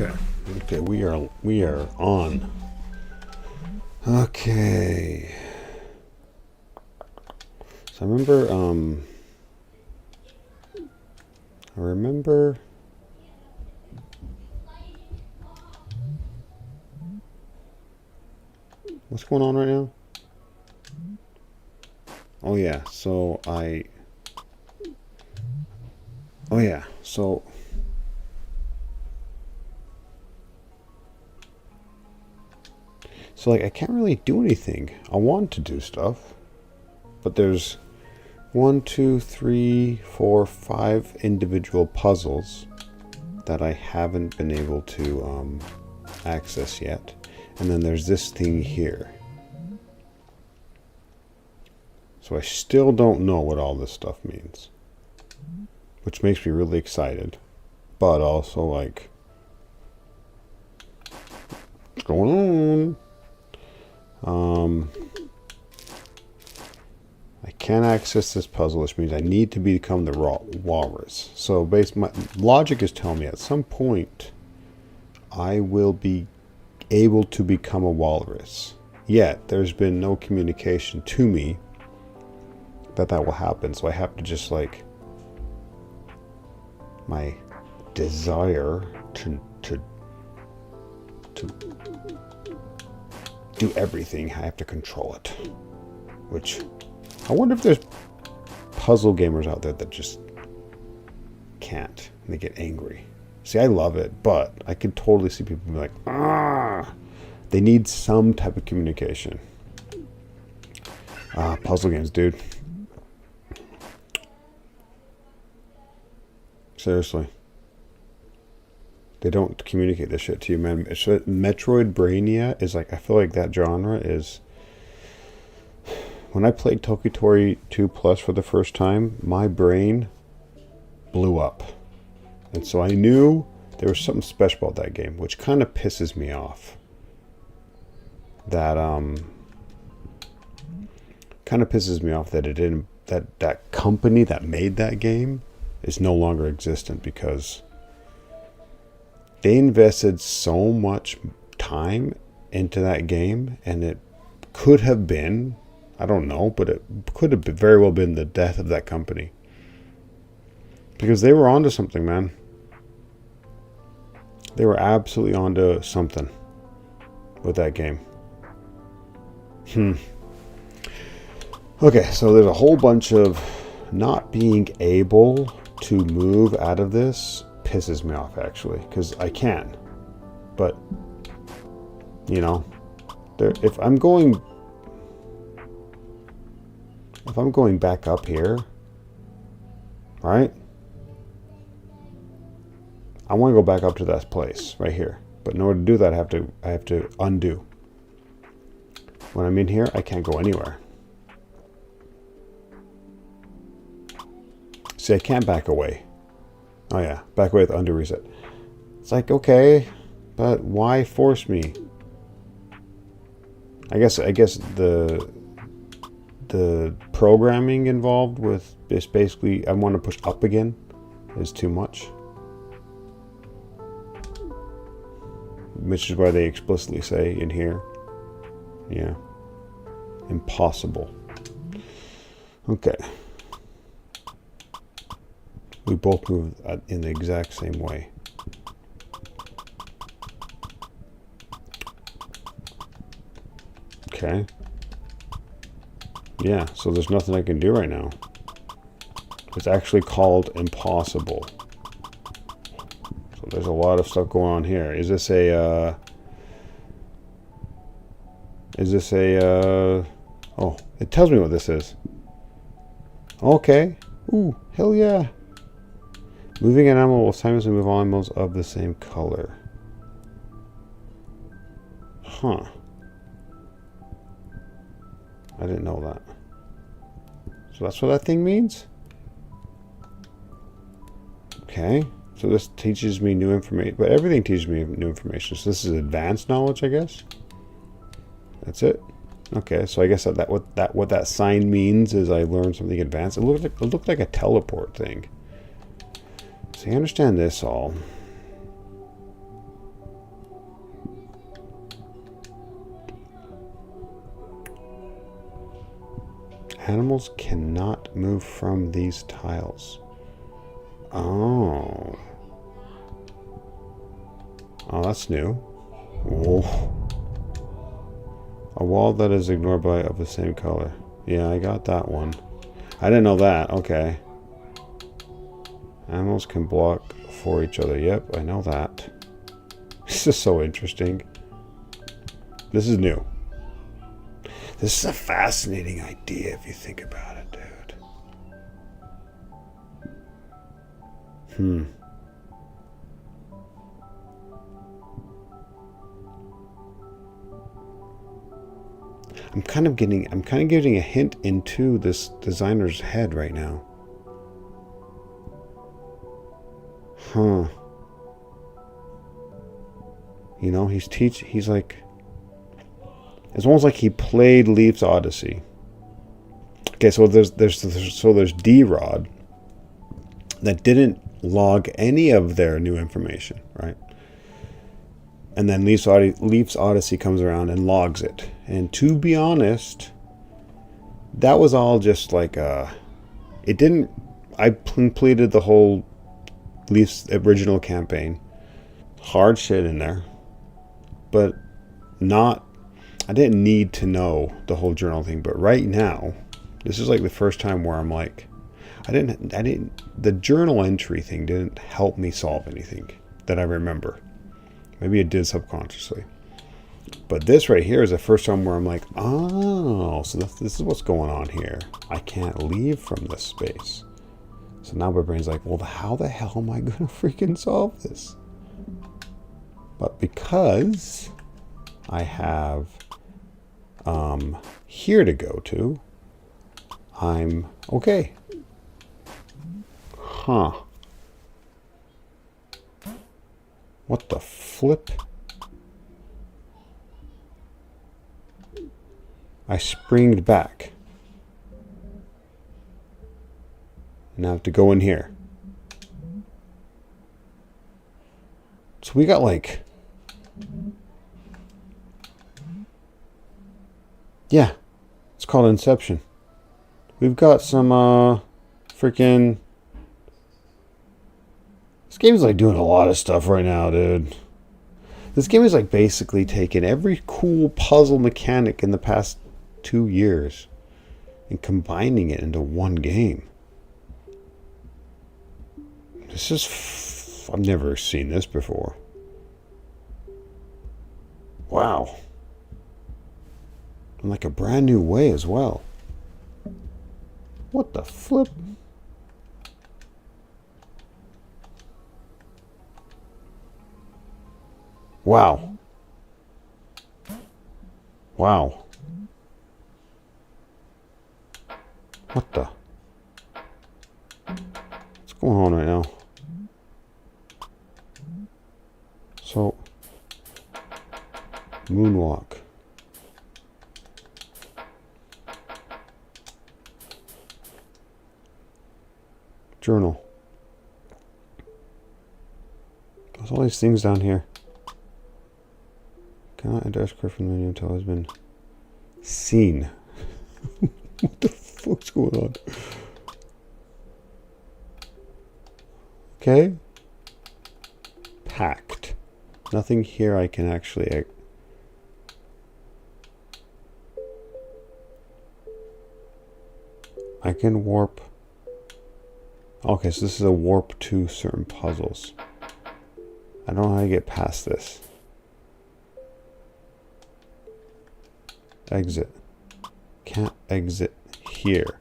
Okay. Okay, we are on. Okay. So I remember what's going on right now? Oh yeah, oh yeah, so like I can't really do anything. I want to do stuff, but there's 1, 2, 3, 4, 5 individual puzzles that I haven't been able to access yet. And then there's this thing here. So I still don't know what all this stuff means, which makes me really excited, but also like, what's going on? I can't access this puzzle, which means I need to become the walrus. So my logic is telling me at some point I will be able to become a walrus. Yet there's been no communication to me that will happen. So I have to just like, my desire to do everything, I have to control it. Which, I wonder if there's puzzle gamers out there that just can't, and they get angry. See, I love it, but I could totally see people be like, ah, they need some type of communication. Puzzle games, dude. Seriously. They don't communicate this shit to you, man. Metroidvania is like, I feel like that genre is... When I played Tokitori 2 Plus for the first time, my brain blew up. And so I knew there was something special about that game, which kind of pisses me off. That, kind of pisses me off that it didn't, that company that made that game is no longer existent, because they invested so much time into that game, and it could have been, I don't know, but it could have very well been the death of that company. Because they were onto something, man. They were absolutely onto something with that game. Okay, so there's a whole bunch of not being able to move out of this pisses me off, actually, because I can. But, you know, if I'm going back up here, right? I want to go back up to that place right here. But in order to do that, I have to undo. When I'm in here, I can't go anywhere. See, I can't back away. Oh yeah, back away with undo reset. It's like, okay, but why force me? I guess the programming involved with this, basically, I want to push up again, is too much. Which is why they explicitly say in here, yeah, impossible. Okay. We both move in the exact same way. Okay. Yeah, so there's nothing I can do right now. It's actually called impossible. So there's a lot of stuff going on here. Is this a... oh, it tells me what this is. Okay. Ooh, hell yeah. Moving an animal will simultaneously move all animals of the same color. Huh. I didn't know that. So that's what that thing means? Okay. So this teaches me new information. But everything teaches me new information. So this is advanced knowledge, I guess? That's it? Okay, so I guess what that sign means is I learned something advanced. It looked like a teleport thing. So you understand this all. Animals cannot move from these tiles. Oh. Oh, that's new. Whoa. A wall that is ignored by of the same color. Yeah, I got that one. I didn't know that. Okay. Animals can block for each other. Yep, I know that. This is so interesting. This is new. This is a fascinating idea if you think about it, dude. I'm kind of getting a hint into this designer's head right now. Huh. You know, he's like, it's almost like he played Leaf's Odyssey. Okay, so there's D-Rod that didn't log any of their new information, right? And then Leaf's Odyssey comes around and logs it. And to be honest, that was all just like it didn't. I completed the whole Leaf's original campaign. Hard shit in there, but not. I didn't need to know the whole journal thing. But right now, this is like the first time where I'm like, the journal entry thing didn't help me solve anything that I remember. Maybe it did subconsciously. But this right here is the first time where I'm like, oh, so this is what's going on here. I can't leave from this space. So now my brain's like, well, how the hell am I going to freaking solve this? But because I have here to go to, I'm okay. Huh. What the flip? I springed back. Now I have to go in here. So we got like... Yeah. It's called Inception. We've got some freaking... This game is like doing a lot of stuff right now, dude. This game is like basically taking every cool puzzle mechanic in the past 2 years and combining it into one game. This is... I've never seen this before. Wow. In like a brand new way as well. What the flip? Wow. Wow. What the? What's going on right now? So, moonwalk. Journal. There's all these things down here. Cannot enter escort from the menu until it has been seen. What the fuck's going on? Okay. Packed. Nothing here I can actually... I can warp... Okay, so this is a warp to certain puzzles. I don't know how to get past this. Exit. Can't exit here.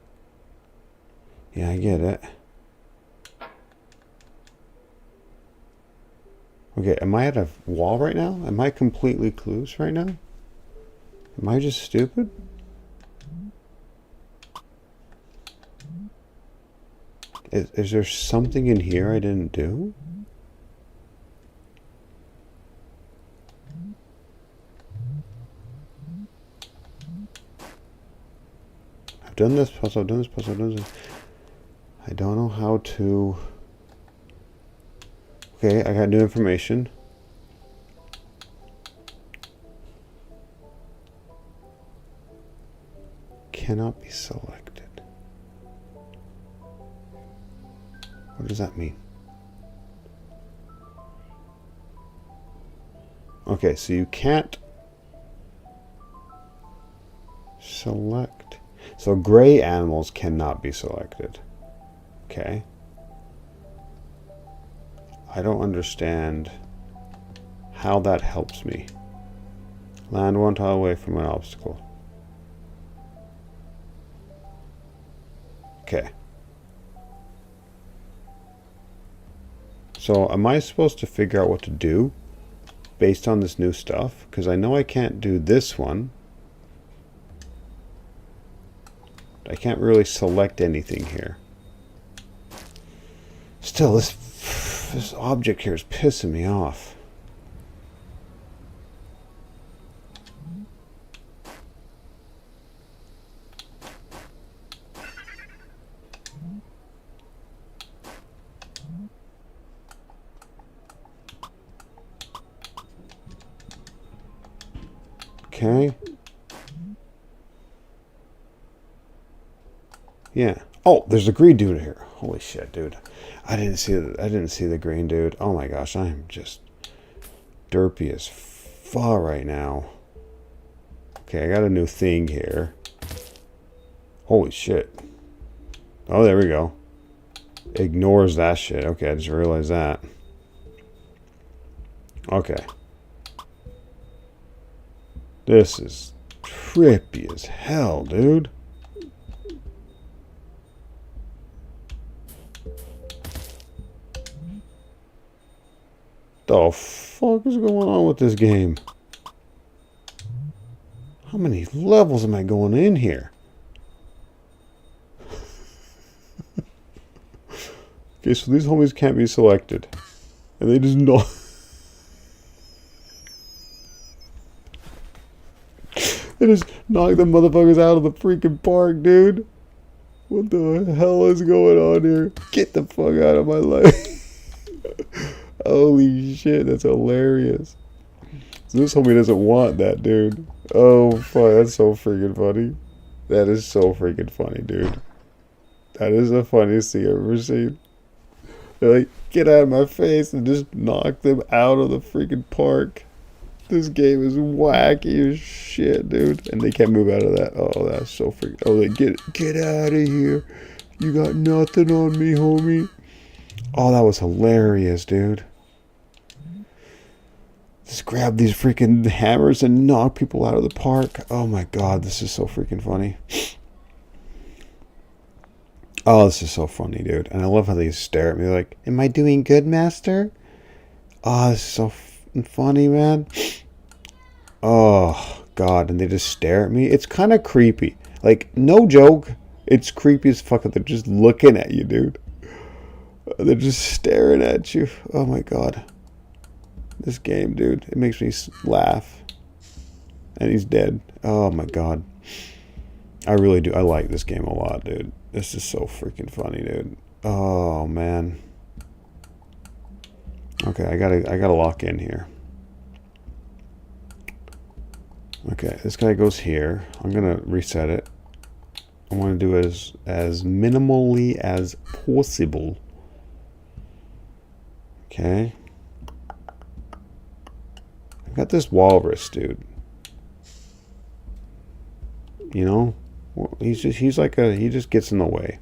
Yeah, I get it. Okay, am I at a wall right now? Am I completely clueless right now? Am I just stupid? Is there something in here I didn't do? I've done this puzzle, I've done this puzzle, I've done this. I don't know how to... Okay, I got new information. Cannot be selected. What does that mean? Okay, so you can't select. So gray animals cannot be selected. Okay. I don't understand how that helps me. Land 1 tile away from an obstacle. Okay. So am I supposed to figure out what to do based on this new stuff? Because I know I can't do this one. I can't really select anything here. Still, this object here is pissing me off. Okay. Yeah. Oh, there's a green dude here. Holy shit, dude. I didn't see the green dude. Oh my gosh, I am just derpy as fuck right now. Okay, I got a new thing here. Holy shit. Oh, there we go. Ignores that shit. Okay, I just realized that. Okay. This is trippy as hell, dude. The fuck is going on with this game? How many levels am I going in here? Okay, so these homies can't be selected. And they just know. They just knock the motherfuckers out of the freaking park, dude. What the hell is going on here? Get the fuck out of my life. Holy shit, that's hilarious. So this homie doesn't want that, dude. Oh, fuck, that's so freaking funny. That is so freaking funny, dude. That is the funniest thing I've ever seen. They're like, get out of my face, and just knock them out of the freaking park. This game is wacky as shit, dude. And they can't move out of that. Oh, that's so freaking... Oh, they get out of here. You got nothing on me, homie. Oh, that was hilarious, dude. Just grab these freaking hammers and knock people out of the park. Oh my god, this is so freaking funny. Oh, this is so funny, dude. And I love how they stare at me like, am I doing good, master? Oh, this is so funny, man. Oh, god. And they just stare at me. It's kind of creepy. Like, no joke. It's creepy as fuck that they're just looking at you, dude. They're just staring at you. Oh, my god. This game, dude. It makes me laugh. And he's dead. Oh, my god. I really do. I like this game a lot, dude. This is so freaking funny, dude. Oh, man. Okay, I gotta lock in here. Okay, this guy goes here. I'm gonna reset it. I want to do it as minimally as possible. Okay. I got this walrus, dude. You know, he just gets in the way.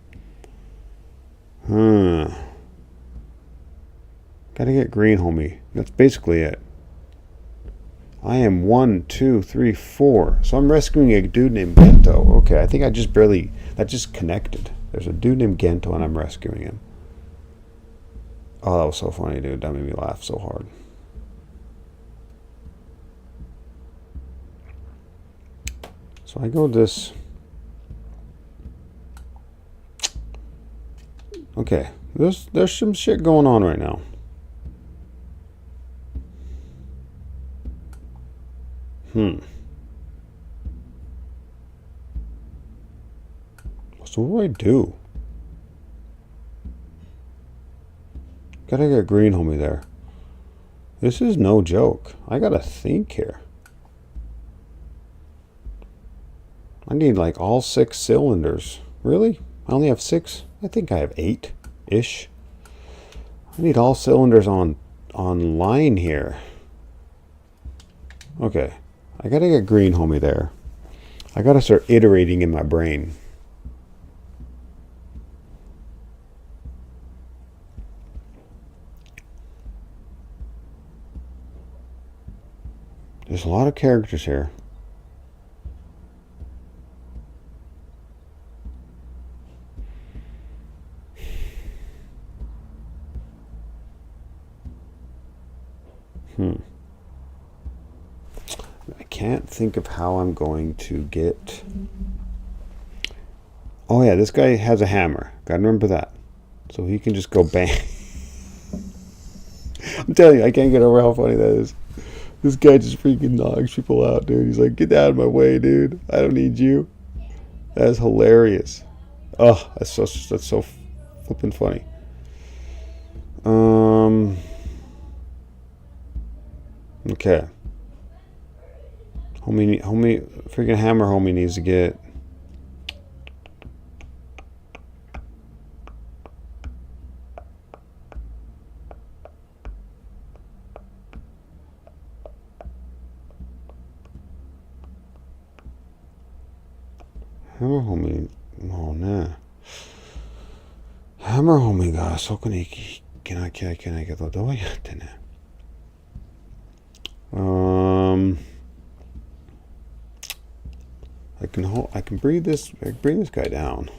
Gotta get green, homie. That's basically it. I am 1, 2, 3, 4. So I'm rescuing a dude named Gentoo. Okay, I think that just connected. There's a dude named Gentoo and I'm rescuing him. Oh, that was so funny, dude. That made me laugh so hard. So I go this. Okay, there's some shit going on right now. So what do I do? Gotta get green, homie, there. This is no joke. I gotta think here. I need like all 6 cylinders. Really? I only have 6? I think I have 8-ish. I need all cylinders on line here. Okay. I gotta get green, homie, there. I gotta start iterating in my brain. There's a lot of characters here. I can't think of how I'm going to get... Oh yeah, this guy has a hammer. Gotta remember that. So he can just go bang. I'm telling you, I can't get over how funny that is. This guy just freaking knocks people out, dude. He's like, get out of my way, dude. I don't need you. That is hilarious. Oh, that's so flippin' funny. Okay. Homie, freaking hammer homie needs to get... Hammer homie... Oh, nah. Hammer homieがそこに行けなきゃいけないけど、どうやってね。I can bring this guy down.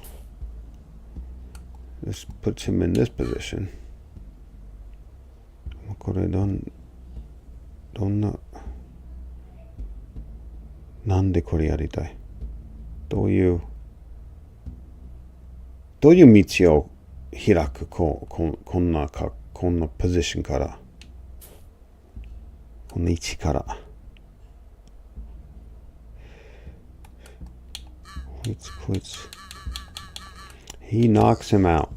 This puts him in this position. これどんななんでこれやりたい？どういう道を開くこんなポジションからこの位置から。こいつ He knocks him out.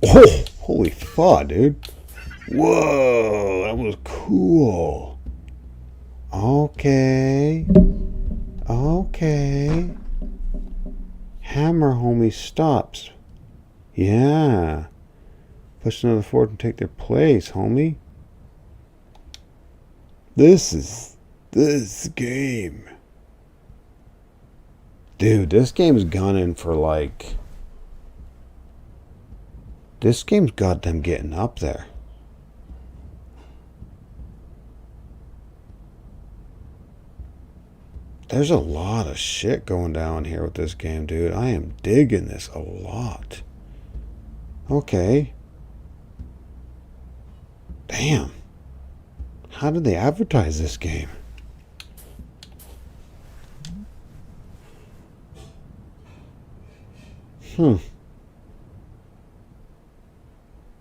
Oh, holy fuck, dude. Whoa, that was cool. Okay. Hammer homie stops. Yeah. Push another forward and take their place, homie. This game. Dude, this game's gunning for like... This game's got them getting up there. There's a lot of shit going down here with this game, dude. I am digging this a lot. Okay. Damn. How did they advertise this game?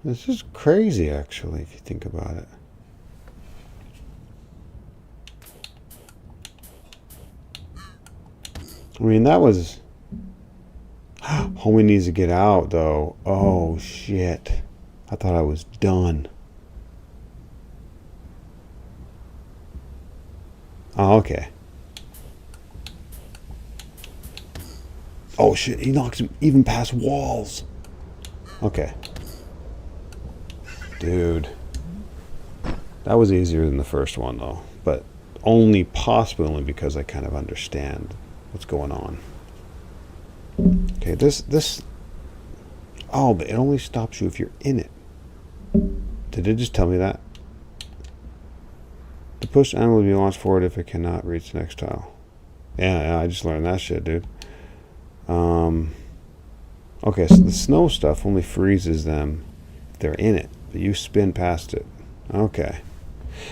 This is crazy, actually, if you think about it. I mean, that was... Homie needs to get out, though. Oh, shit. I thought I was done. Oh, okay. Oh, shit. He knocks him even past walls. Okay. Dude. That was easier than the first one, though. But possibly only because I kind of understand what's going on. Okay, this... Oh, but it only stops you if you're in it. Did it just tell me that? The push animal will be launched forward if it cannot reach the next tile. Yeah, I just learned that shit, dude. Okay, so the snow stuff only freezes them if they're in it, but you spin past it. Okay.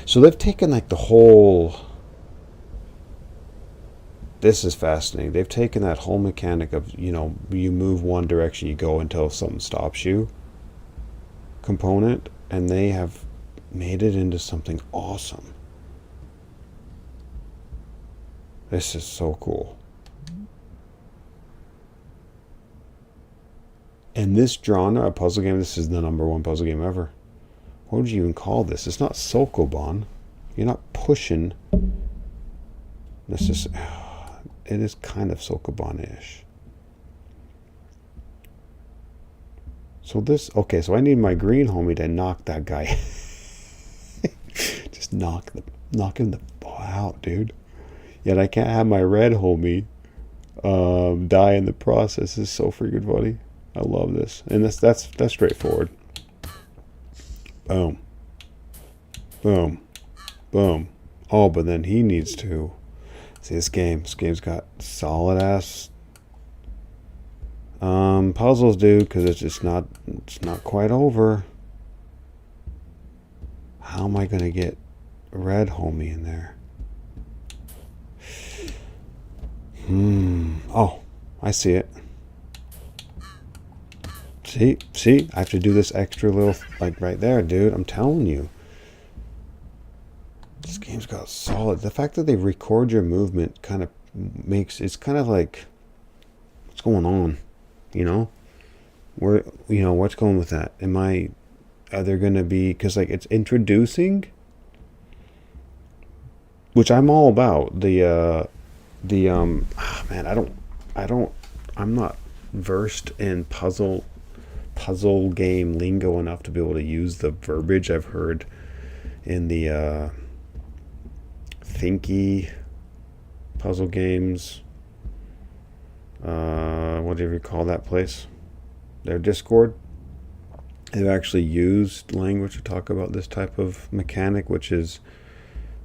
So they've taken like the whole... This is fascinating. They've taken that whole mechanic of, you move one direction, you go until something stops you component, and they have made it into something awesome. This is so cool. And this genre, a puzzle game, this is the #1 puzzle game ever. What would you even call this? It's not Sokoban. You're not pushing. This is... It is kind of Sokoban-ish. So this, okay, so I need my green homie to knock that guy. Just knock him the ball out, dude. Yet I can't have my red homie die in the process. This is so freaking funny. I love this. And that's straightforward. Boom. Boom. Boom. Oh, but then he needs to see this game. This game's got solid ass puzzles, dude, because it's not quite over. How am I gonna get red homie in there? Oh, I see it. See, I have to do this extra little, like right there, dude. I'm telling you. This game's got solid. The fact that they record your movement kind of makes, it's kind of like, what's going on? You know? What's going with that? Are there going to be, because like it's introducing, which I'm all about, man, I'm not versed in puzzle game lingo enough to be able to use the verbiage I've heard in the thinky puzzle games. Whatever you call that place, their Discord. They've actually used language to talk about this type of mechanic, which is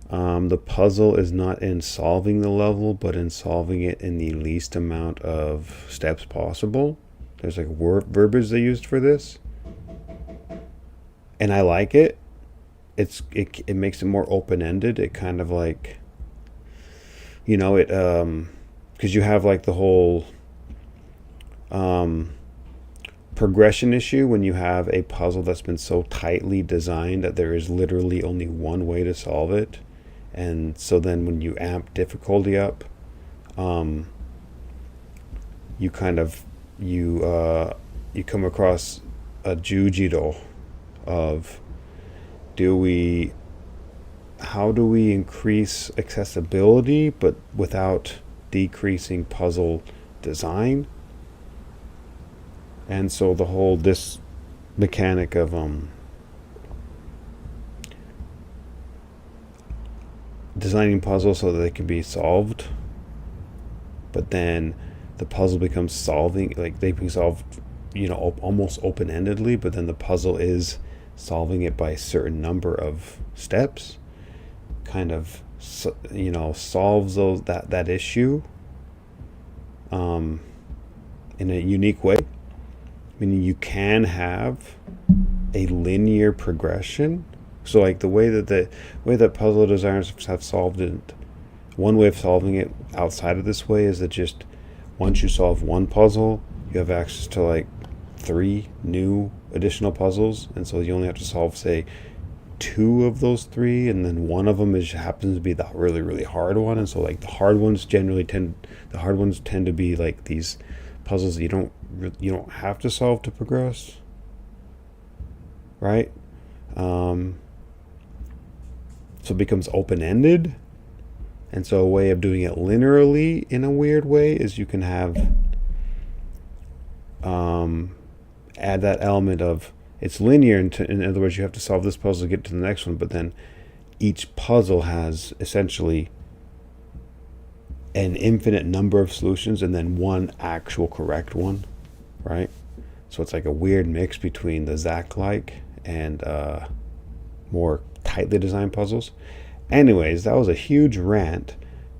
the puzzle is not in solving the level, but in solving it in the least amount of steps possible. There's like verbiage they used for this, and I like it. It makes it more open-ended. It kind of like, because you have like the whole progression issue when you have a puzzle that's been so tightly designed that there is literally only one way to solve it. And so then when you amp difficulty up, you come across a jujito of how do we increase accessibility but without decreasing puzzle design? And so this mechanic of designing puzzles so that they can be solved, but then the puzzle becomes solving, like they can solve, almost open-endedly, but then the puzzle is solving it by a certain number of steps, kind of, solves that issue in a unique way. Meaning you can have a linear progression. So like the way that puzzle designers have solved it, one way of solving it outside of this way is that just once you solve one puzzle, you have access to like 3 new additional puzzles, and so you only have to solve, say, 2 of those 3, and then one of them happens to be the really, really hard one. And so like the hard ones tend to be like these puzzles that you don't have to solve to progress, right? So it becomes open-ended. And so a way of doing it linearly in a weird way is you can have add that element of it's linear. In other words, you have to solve this puzzle to get to the next one, but then each puzzle has essentially an infinite number of solutions and then one actual correct one, right? So it's like a weird mix between the Zack-like and more tightly designed puzzles. Anyways, that was a huge rant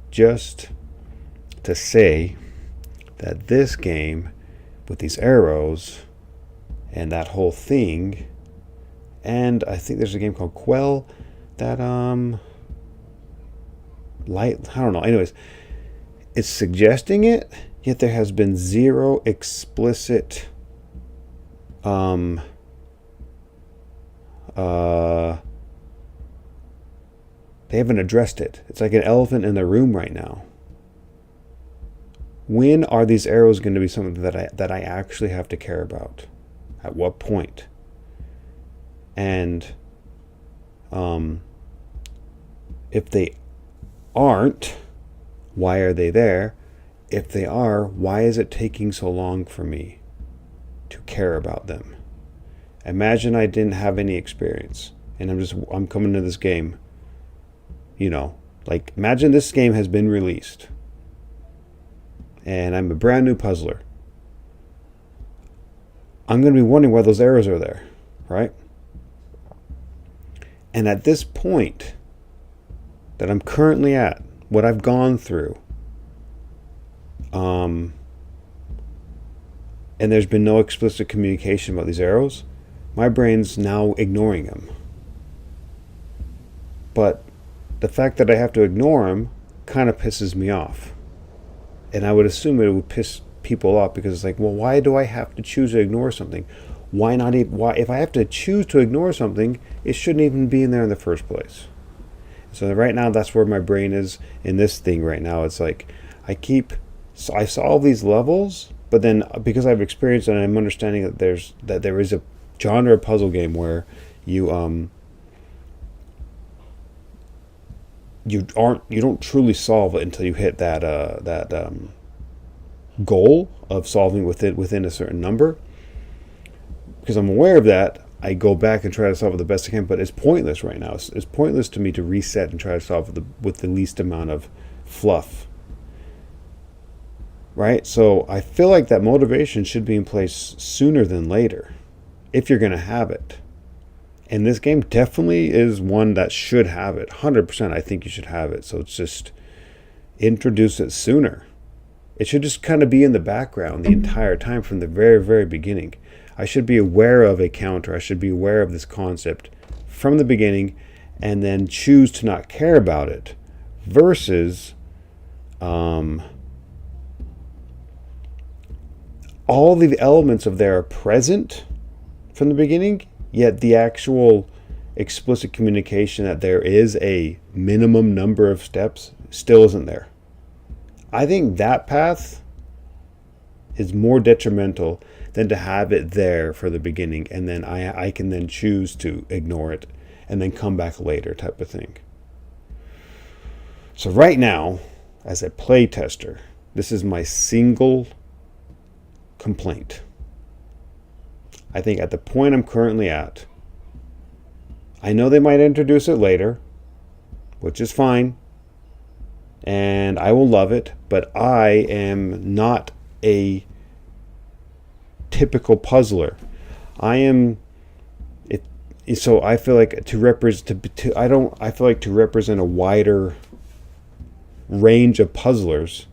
just to say that this game with these arrows and that whole thing, and I think there's a game called Quell that I don't know. Anyways, it's suggesting it, yet there has been zero explicit they haven't addressed it. It's like an elephant in the room right now. When are these arrows going to be something that I actually have to care about? At what point? And if they aren't, why are they there? If they are, why is it taking so long for me to care about them? Imagine I didn't have any experience and I'm coming to this game, like imagine this game has been released and I'm a brand new puzzler. I'm going to be wondering why those arrows are there, right? And at this point that I'm currently at, what I've gone through, and there's been no explicit communication about these arrows, my brain's now ignoring them. But the fact that I have to ignore them kind of pisses me off. And I would assume it would piss people off because it's like, well, why do I have to choose to ignore something? Why not? Why, if I have to choose to ignore something, it shouldn't even be in there in the first place. So right now, that's where my brain is in this thing right now. It's like I solve these levels, but then because I've experienced and I'm understanding that there is a genre of puzzle game where you don't truly solve it until you hit that goal of solving within a certain number. Because I'm aware of that, I go back and try to solve it the best I can, but it's pointless right now. It's pointless to me to reset and try to solve it with the least amount of fluff. Right? So I feel like that motivation should be in place sooner than later, if you're going to have it. And this game definitely is one that should have it. 100% I think you should have it. So it's just introduce it sooner. It should just kind of be in the background the entire time from the very, very beginning. I should be aware of a counter. I should be aware of this concept from the beginning and then choose to not care about it versus all the elements of there are present from the beginning, yet the actual explicit communication that there is a minimum number of steps still isn't there. I think that path is more detrimental than to have it there for the beginning and then I can then choose to ignore it and then come back later type of thing. So right now, as a play tester, this is my single complaint. I think at the point I'm currently at, I know they might introduce it later, which is fine, and I will love it, but I am not a typical puzzler. So I feel like to represent a wider range of puzzlers,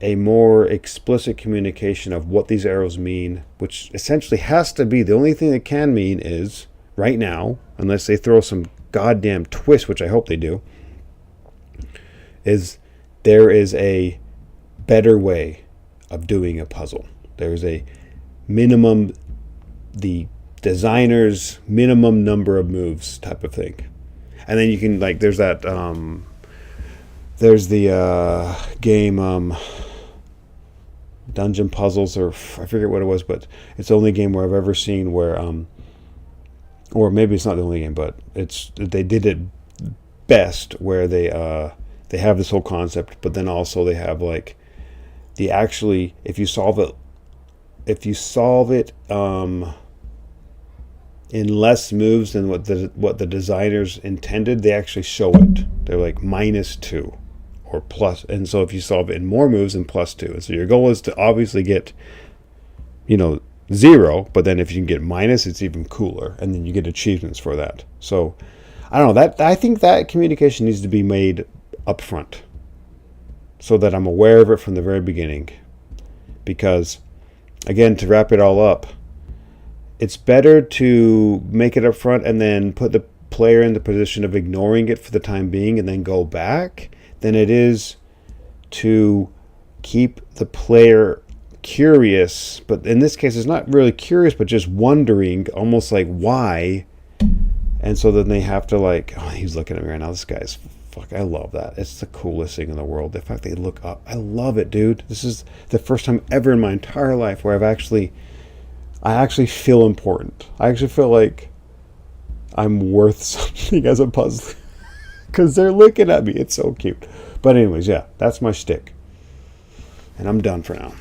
a more explicit communication of what these arrows mean, which essentially has to be the only thing that can mean is right now, unless they throw some goddamn twist, which I hope they do, is there is a better way of doing a puzzle. There's a minimum, the designer's minimum number of moves type of thing. And then you can, like, there's that, there's the game, Dungeon Puzzles, or I forget what it was, but it's the only game where I've ever seen where, or maybe it's not the only game, but they did it best where they have this whole concept, but then also they have like if you solve it in less moves than what the designers intended, they actually show it. They're like -2 or plus, and so if you solve it in more moves, then +2. And so your goal is to obviously get 0, but then if you can get minus, it's even cooler, and then you get achievements for that. So I don't know, I think that communication needs to be made up front so that I'm aware of it from the very beginning. Because again, to wrap it all up, it's better to make it up front and then put the player in the position of ignoring it for the time being and then go back than it is to keep the player curious. But in this case, it's not really curious, but just wondering, almost like why. And so then they have to like, oh, he's looking at me right now. This guy's fuck. I love that. It's the coolest thing in the world. The fact they look up, I love it, dude. This is the first time ever in my entire life where I actually feel important. I actually feel like I'm worth something as a puzzler because they're looking at me. It's so cute. But anyways, yeah, that's my shtick. And I'm done for now.